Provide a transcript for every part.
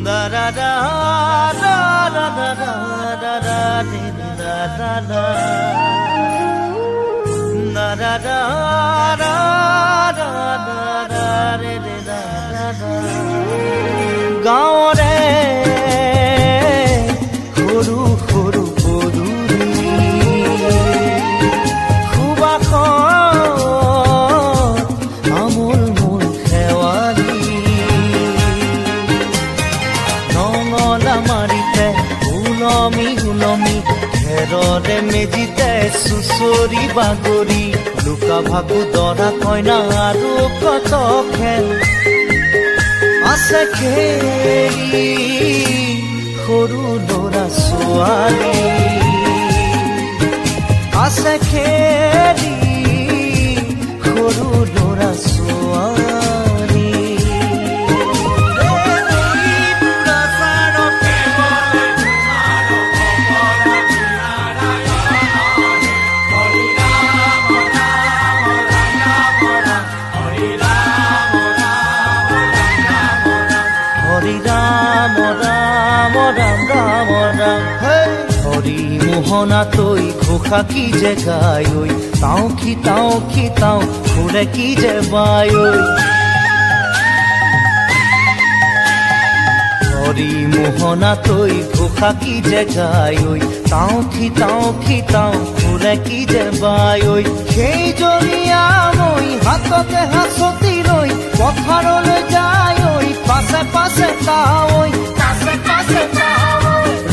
da da da da da da da da da da da da da da da গাঁৱৰে সৰু সৰু পদূলি সুবাস আমোল মোল শেৱালি নঙলা মাৰিতে উলমি উলমি খেৰৰে মেজিতে চুচৰি বাগৰি লুকা ভাগু দৰা কইনা আৰু কত খেল আছে খেলি সৰু ল'ৰা ছোৱালী আছে খেলি সৰু ল'ৰা ছোৱালী হৰি মোহনা তৈ ঘোষা কি যে গায় তাও কি তাও ঘুৰে কি যে বায় হৰি মোহনা তৈ ঘোষা কি যে গায় তাও কি তাও ঘুৰে কি যে বায় সেই জনিয়া মই হাততে হাসতি ৰৈ পথাৰলৈ যায় পাছে পাছে তাৱৈ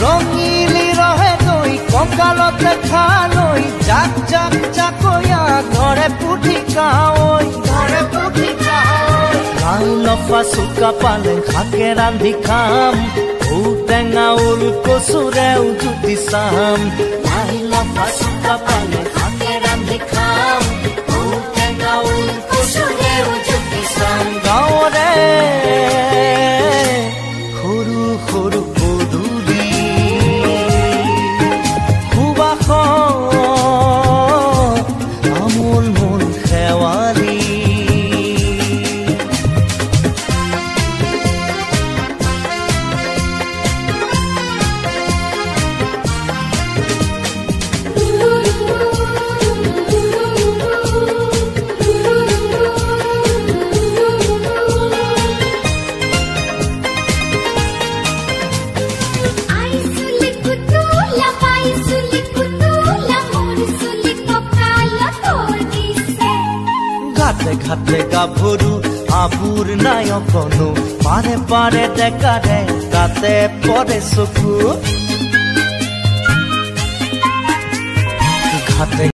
ৰঙিলি ৰহে তৈ কঁকালতে খালৈ জাক জাক জাকৈয়া ঘৰে পুঠি কাৱৈ লাই লফা চুকা পালে শাকে ৰান্ধি খাম ঔটেঙা ওল কচুৰেও জুতি চাম লাই লফা চুকা পালে শাকে ৰান্ধি খাম ঔটেঙা ওল কচুৰেও জুতি চাম গাঁৱৰে সৰু সৰু পদূলি সুবাস আমোল মোল শেৱালি ঘাটে গাভৰু আবুৰ নাই অকণো পাৰে পাৰে ডেকাৰে তাতে পৰে চকু ঘাটে